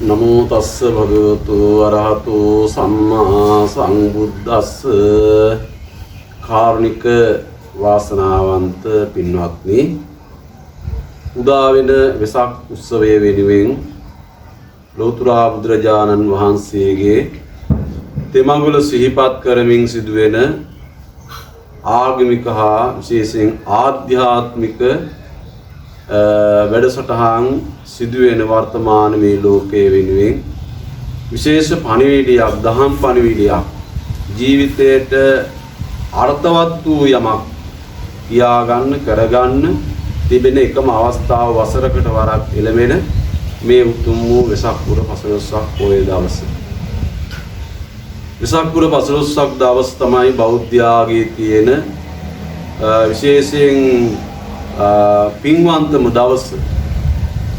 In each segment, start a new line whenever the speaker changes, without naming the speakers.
නමෝ තස්ස භගවතු අරහතෝ සම්මා සම්බුද්දස්ස. කාරුණික වාසනාවන්ත පින්වත්නි, උදා වෙන වෙසක් උත්සවය වෙනුවෙන් ලෝතර බුදුරජාණන් වහන්සේගේ තෙමඟුල සිහිපත් කරමින් සිදුවෙන ආගමික හා විශේෂයෙන් ආධ්‍යාත්මික වැඩසටහන් සිදුවෙන වර්තමාන මේ ලෝකයේ වෙනුවෙන් විශේෂ පණිවිඩයක්, දහම් පණිවිඩයක්, ජීවිතයට අර්ථවත් වූ යමක් කියාගන්න කරගන්න තිබෙන එකම අවස්ථාව වසරකට වරක් එළමෙන මේ උතුම් වූ වෙසක් පුර 15ක් පොය දවස. වෙසක් පුර 15ක් දවස් තමයි බෞද්ධයාගේ තියෙන විශේෂයෙන් පින්වන්තම දවස.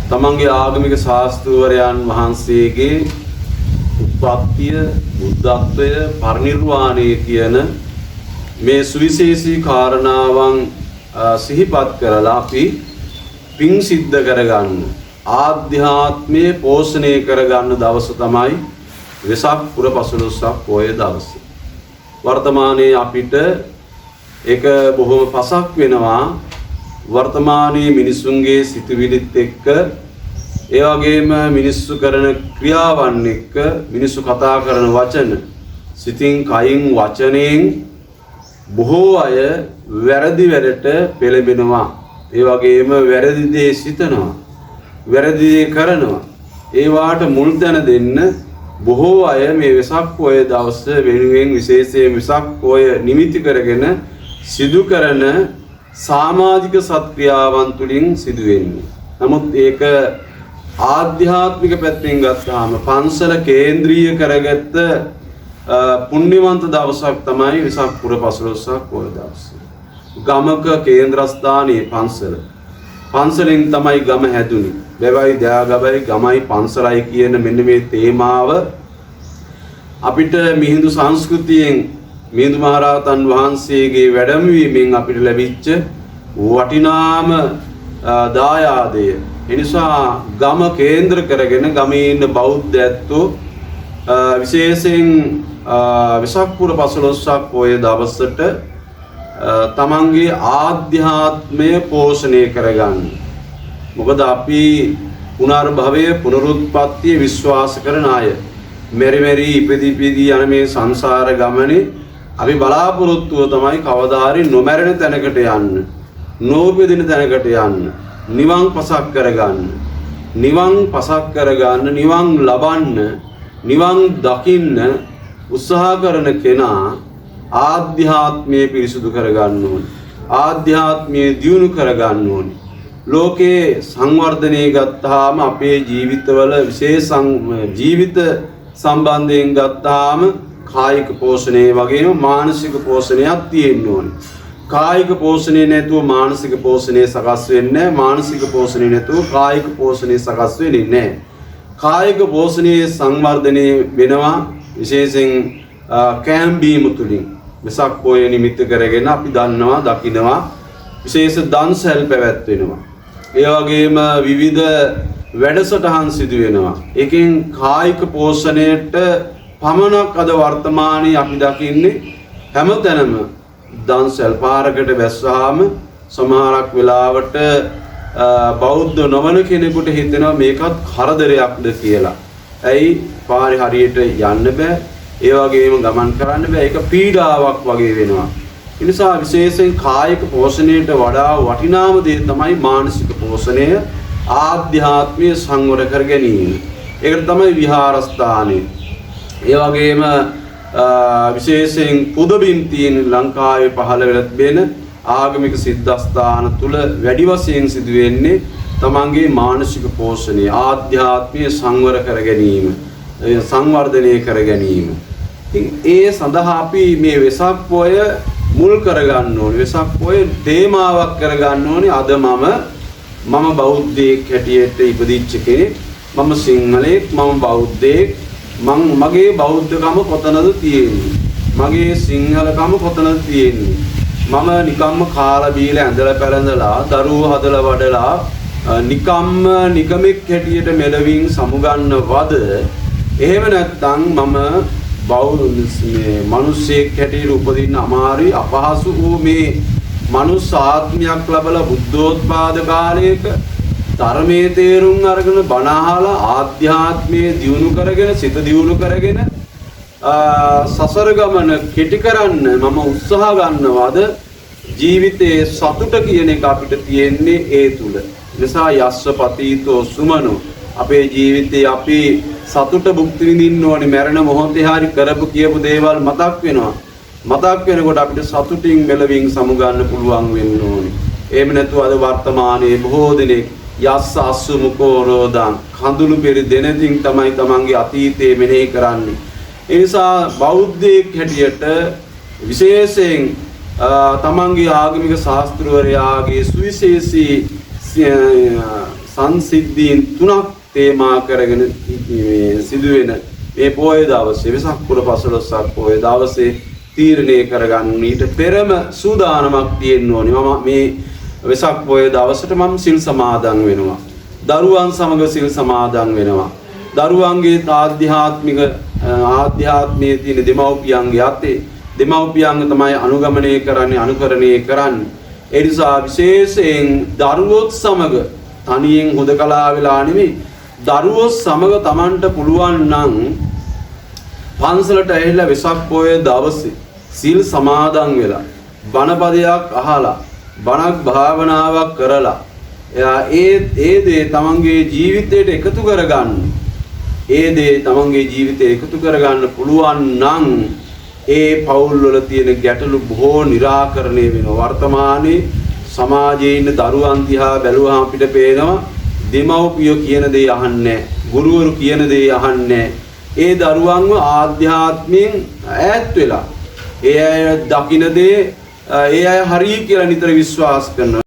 තමන්ගේ ආගමික ශාස්ත්‍රවරයන් වහන්සේගේ උත්පත්තිය, බුද්ධත්වය, පරිනිර්වාණය කියන මේ සුවිශේෂී කාරණාවන් සිහිපත් කරලා අපි පින් සිද්ධ කරගන්න, ආධ්‍යාත්මයේ පෝෂණය කරගන්න දවස තමයි වෙසක් පුර 15ක් පොය දවස. වර්තමානයේ අපිට ඒක බොහොම පසක් වෙනවා. වර්තමානයේ මිනිසුන්ගේ සිතුවිලිත් එක්ක, ඒ වගේම මිනිස්සු කරන ක්‍රියාවන් එක්ක, මිනිස්සු කතා කරන වචන, සිතින් කයින් වචනයෙන් බොහෝ අය වැරදි වැඩට පෙළඹෙනවා. ඒ වගේම වැරදි දේ සිතනවා, වැරදි දේ කරනවා. ඒවාට මුල් තැන දෙන්න බොහෝ අය මේ වෙසක් පොය දවස වෙනුවෙන් විශේෂයෙන් වෙසක් පොය නිමිති කරගෙන සිදු කරන සමාජික සත්ක්‍රියාවන් තුළින් සිදුවෙන්නේ. නමුත් ඒක ආධ්‍යාත්මික පැත්තෙන් ගත්තාම පන්සල කේන්ද්‍රීය කරගත්ත පුණ්‍යවන්ත දවසක් තමයි වෙසක් පුර 15ක් පොය දවස. ගමක කේන්ද්‍රස්ථානයේ පන්සල. පන්සලෙන් තමයි ගම හැදුනේ. බෙවයි දයාගබයි ගමයි පන්සලයි කියන මෙන්න මේ තේමාව අපිට මිහිඳු සංස්කෘතියෙන්, මිහිඳු මහරහතන් වහන්සේගේ වැඩමවීමෙන් අපිට ලැබිච්ච වටිනාම දායාදය. එනිසා ගම කේන්ද්‍ර කරගෙන ගමේ ඉන්න බෞද්ධ ඇත්තෝ විශේෂයෙන් වෙසක් පුර 15ක් පොය දවසට තමන්ගේ ආධ්‍යාත්මය පෝෂණය කරගන්න. මොකද අපි පුනර්භවය, පුනරුත්පත්තිය විශ්වාස කරන අය. මෙරි මෙරි ඉපදී යන මේ සංසාර ගමනේ අපි බලාපොරොත්තුව තමයි කවදා හරි නොමැරෙන තැනකට යන්න, නොඋපදින තැනකට යන්න, නිවන් පසක් කරගන්න, නිවන් ලබන්න, නිවන් දකින්න උත්සාහ කරන කෙනා ආධ්‍යාත්මයේ පිරිසුදු කරගන්න ඕනේ, ආධ්‍යාත්මයේ දියුණු කරගන්න ඕනේ. ලෝකේ සංවර්ධනය ගත්තාම අපේ ජීවිතවල විශේෂ ජීවිත සම්බන්ධයෙන් ගත්තාම කායික පෝෂණය වගේම මානසික පෝෂණයක් තියෙන්න ඕනේ. කායික පෝෂණය නැතුව මානසික පෝෂණය සකස් වෙන්නේ නැහැ. මානසික පෝෂණය නැතුව කායික පෝෂණය සකස් වෙන්නේ නැහැ. කායික පෝෂණයේ සංවර්ධනය වෙනවා විශේෂයෙන් කැම් බීම තුලින්. වෙසක් පොය නිමිත්ත කරගෙන අපි දන්නවා, දකිනවා විශේෂ දන්සැල් පැවැත්වෙනවා. ඒ වගේම විවිධ වැඩසටහන් සිදු වෙනවා. එකෙන් කායික පෝෂණයට පමණක් අද වර්තමානයේ අපි දකින්නේ හැමතැනම දන්සැල්. පාරකට බැස්සාම සමහරක් වෙලාවට බෞද්ධ නොවන කෙනෙකුට හිතෙනවා මේකත් කරදරයක්ද කියලා. ඇයි? පාරේ හරියට යන්න බෑ, ඒ වගේම ගමන් කරන්න බෑ, ඒක පීඩාවක් වගේ වෙනවා. ඒ නිසා විශේෂයෙන් කායික පෝෂණයට වඩා වටිනාම දේ තමයි මානසික පෝෂණය, ආධ්‍යාත්මීය සංවර කර ගැනීම. ඒකට තමයි විහාරස්ථානෙ. ඒ වගේම විශේෂයෙන් පුදබිම් තියෙන ලංකාවේ පහළ වෙලා තිබෙන ආගමික සිද්ධාස්ථාන තුල වැඩි වශයෙන් සිදු වෙන්නේ තමන්ගේ මානසික පෝෂණය, ආධ්‍යාත්මීය සංවර කර ගැනීම, සංවර්ධනය කර ගැනීම. ඉතින් ඒ සඳහා අපි මේ වෙසක් පොය මුල් කරගන්න ඕනේ. වෙසක් පොය තේමාවක් කරගන්න ඕනේ. අද මම බෞද්ධයෙක් හැටියට ඉපදිච්ච කෙනෙක්, මම සිංහලෙක්, මම බෞද්ධයෙක්, මගේ බෞද්ධකම කොතනද තියෙන්නේ, මගේ සිංහලකම කොතනද තියෙන්නේ, මම නිකම්ම කාලා බීලා ඇඳලා පැළඳලා දරුවෝ හදලා වඩලා නිකම්ම නිකමෙක් හැටියට මෙලවින් සමුගන්නවද? එහෙම නැත්නම් මම මිනිස්සෙක් හැටියට උපදින්න අමාරුයි අපහසු වූ මේ මනුස්ස ආත්මයක් ලැබලා බුද්ධෝත්පාද කාලයක ධර්මයේ තේරුම් අරගෙන බණ අහලා ආධ්‍යාත්මයේ දියුණු කරගෙන සිත දියුණු කරගෙන සසර ගමන කෙටි කරන්න මම උත්සාහ ගන්නවද? ජීවිතයේ සතුට කියන එක අපිට තියෙන්නේ ඒ තුල. නිසා යස්ස පතීතෝ සුමනෝ අපේ ජීවිතේ අපි සතුට භුක්ති විඳින්න ඕනේ. මරණ මොහොතේ හරි කරපු කියපු දේවල් මතක් වෙනවා. මතක් වෙනකොට අපිට සතුටින් මෙලවින් සමුගන්න පුළුවන් වෙන්න ඕනේ. එහෙම නැතුව අද වර්තමානයේ බොහෝ දෙනෙක් යස්ස අස්සු මුකෝ රෝදං කඳුළු පෙරි දෙනදින් තමයි තමන්ගේ අතීතයේ මෙනෙහි කරන්නේ. ඒ නිසා බෞද්ධයෙක් හැටියට විශේෂයෙන් තමන්ගේ ආගමික ශාස්ත්‍රවරයාගේ සුවිශේෂී සංසිද්ධීන් 3ක් තේමා කරගෙන සිදුවෙන මේ පොයේ දවසේ වෙසක් පුර 15ක් පොයේ දවසේ තීරණය කරගන්න ඊට පෙරම සූදානමක් තියෙන්න ඕනේ. මම මේ වෙසක් පොයේ දවසට මම සිල් සමාදන් වෙනවා. දරුවන් සමග සිල් සමාදන් වෙනවා. දරුවන්ගේ ආධ්‍යාත්මයේ තියෙන දෙමව්පියන්ගේ අතේ දෙමව්පියන්ව තමයි අනුගමනය කරන්නේ අනුකරණය කරන්නේ. ඒ නිසා විශේෂයෙන් දරුවොත් සමග තනියෙන් හුදකලා වෙලා නෙමෙයි දරුවොත් සමග Tamanට පුළුවන් නම් පන්සලට ඇවිල්ලා වෙසක් පොයේ දවසේ සීල් සමාදන් වෙලා බණපදයක් අහලා බණක් භාවනාවක් කරලා ඒ දේ තමන්ගේ ජීවිතයට එකතු කරගන්න. ඒ දේ තමන්ගේ ජීවිතයට එකතු කරගන්න පුළුවන් නම් ඒ පවුල් වල තියෙන ගැටලු බොහෝ निराකරණය වෙනවා. වර්තමානයේ සමාජයේ ඉන්න දරුවන් දිහා බැලුවහම අපිට පේනවා දෙමව්පියෝ කියන දේ අහන්නේ නැහැ. ගුරුවරු කියන දේ අහන්නේ නැහැ. ඒ දරුවන්ව ආධ්‍යාත්මයෙන් ඈත් වෙලා ඒ අය දකින්න දේ ඒ අය හරි කියලා නිතර විශ්වාස කරනවා.